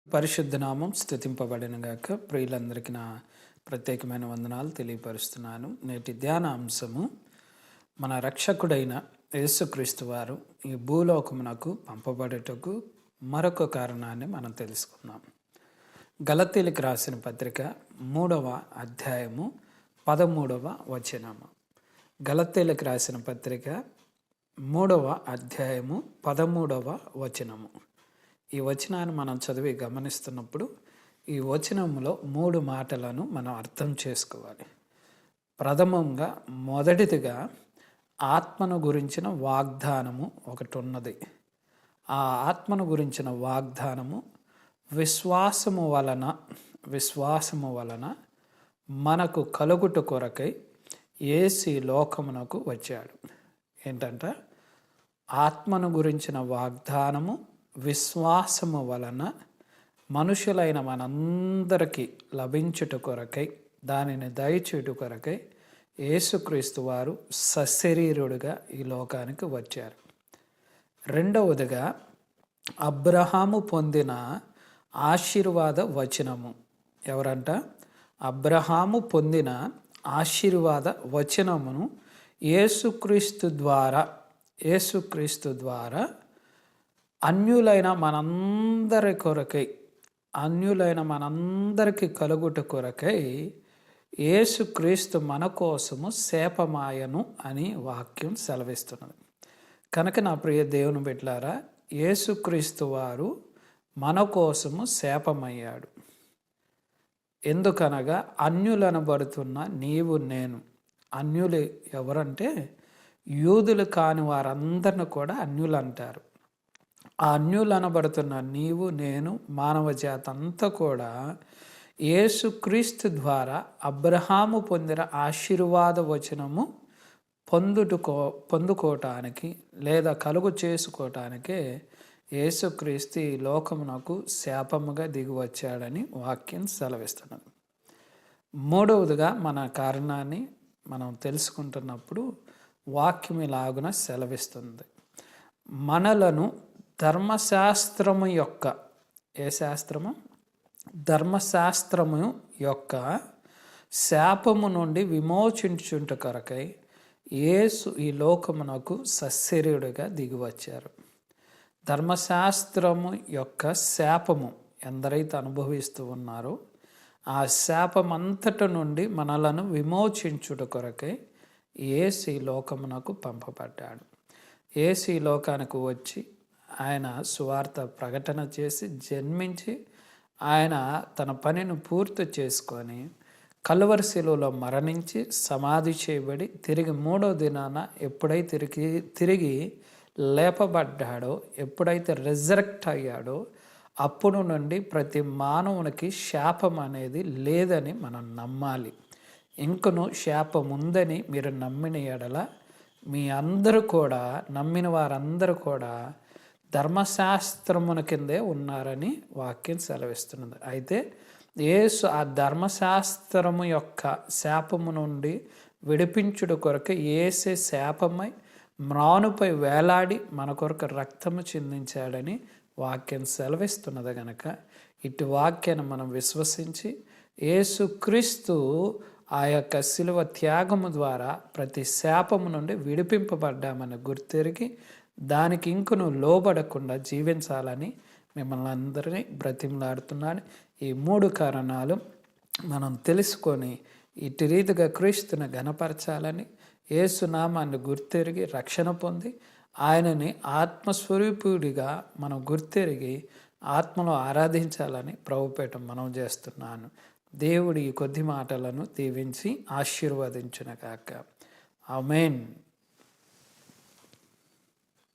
పరిశుద్ధ నామం స్తుతింపబడిన గాక. ప్రియులందరికీ నా ప్రత్యేకమైన వందనాలు తెలియపరుస్తున్నాను. నేటి ధ్యాన అంశము, మన రక్షకుడైన యేసుక్రీస్తు వారు ఈ భూలోకమునకు పంపబడుటకు మరొక కారణాన్ని మనం తెలుసుకున్నాం. గలతీలకు రాసిన పత్రిక 3వ అధ్యాయము 13వ వచనము. గలతీలకు రాసిన పత్రిక 3వ అధ్యాయము 13వ వచనము. ఈ వచనాన్ని మనం చదివి గమనిస్తున్నప్పుడు ఈ వచనంలో 3 మాటలను మనం అర్థం చేసుకోవాలి. ప్రథమంగా మొదటిదిగా ఆత్మను గురించిన వాగ్దానము ఒకటి ఉన్నది. ఆ ఆత్మను గురించిన వాగ్దానము విశ్వాసము వలన మనకు కలుగుట కొరకై యేసు లోకమునకు వచ్చాడు. ఏంటంటే ఆత్మను గురించిన వాగ్దానము విశ్వాసము వలన మనుషులైన మనందరికీ లభించుట కొరకై, దానిని దయచేటు కొరకై యేసుక్రీస్తు వారు సశరీరుడుగా ఈ లోకానికి వచ్చారు. రెండవదిగా అబ్రహాము పొందిన ఆశీర్వాద వచనము. ఎవరంట? అబ్రహాము పొందిన ఆశీర్వాద వచనమును యేసుక్రీస్తు ద్వారా అన్యులైన మనందరికి కలుగుట కొరకై యేసుక్రీస్తు మన కోసము శాపమాయను అని వాక్యం సెలవిస్తున్నది. కనుక నా ప్రియ దేవుని బిడ్డలారా, యేసుక్రీస్తు వారు మన కోసము శాపమయ్యాడు. ఎందుకనగా అన్యులనబడుతున్న నీవు నేను. అన్యులు ఎవరంటే యూదులు కాని వారందరిని కూడా అన్యులు అంటారు. ఆ అన్యులు అనబడుతున్న నీవు నేను, మానవ జాతి అంతా కూడా యేసుక్రీస్తు ద్వారా అబ్రహాము పొందిన ఆశీర్వాద వచనము పొందుకోవటానికి లేదా కలుగు చేసుకోవటానికే యేసుక్రీస్తు ఈ లోకమునకు శాపముగా దిగి వచ్చాడని వాక్యం సెలవిస్తున్నది. మూడవదిగా మన కారణాన్ని మనం తెలుసుకుంటున్నప్పుడు వాక్యం ఇలాగున సెలవిస్తుంది. మనలను ధర్మశాస్త్రము యొక్క శాపము నుండి విమోచించుట కొరకై యేసు ఈ లోకమునకు సశరీరుడిగా దిగివచ్చారు. ధర్మశాస్త్రము యొక్క శాపము ఎందరైతే అనుభవిస్తూ ఉన్నారో ఆ శాపమంతటి నుండి మనలను విమోచించుట కొరకై యేసు ఈ లోకమునకు పంపబడ్డాడు. యేసు ఈ లోకానికి వచ్చి ఆయన సువార్త ప్రకటన చేసి జన్మించి ఆయన తన పనిని పూర్తి చేసుకొని కలువరి శిలువలో మరణించి సమాధి చేయబడి తిరిగి 3వ దినాన ఎప్పుడైతే తిరిగి లేపబడ్డాడో, ఎప్పుడైతే రిజరెక్ట్ అయ్యాడో అప్పుడు నుండి ప్రతి మానవునికి శాపం అనేది లేదని మనం నమ్మాలి. ఇంకను శాపం ఉందని మీరు నమ్మిన ఎడల మీ అందరూ కూడా, నమ్మిన వారందరూ కూడా ధర్మశాస్త్రమున కిందే ఉన్నారని వాక్యం సెలవిస్తున్నది. అయితే యేసు ఆ ధర్మశాస్త్రము యొక్క శాపము నుండి విడిపించుట కొరకు యేసే శాపమై మ్రానుపై వేలాడి మన కొరకు రక్తము చిందించాడని వాక్యం సెలవిస్తున్నది. గనక ఇటు వాక్యాన్ని మనం విశ్వసించి యేసుక్రీస్తు ఆ యొక్క శిలువ త్యాగము ద్వారా ప్రతి శాపము నుండి విడిపింపబడ్డామని గుర్తెరిగి దానికి ఇంకను లోబడకుండా జీవించాలని మిమ్మల్ని అందరినీ బ్రతిమలాడుతున్నాను. ఈ 3 కారణాలు మనం తెలుసుకొని ఇటు రీతిగా క్రీస్తుని ఘనపరచాలని, యేసునామాన్ని గుర్తెరిగి రక్షణ పొంది ఆయనని ఆత్మస్వరూపుడిగా మనం గుర్తెరిగి ఆత్మలో ఆరాధించాలని ప్రభుపేట మనం చేస్తున్నాను. దేవుడి ఈ కొద్ది మాటలను దీవించి ఆశీర్వదించును గాక. ఆమేన్.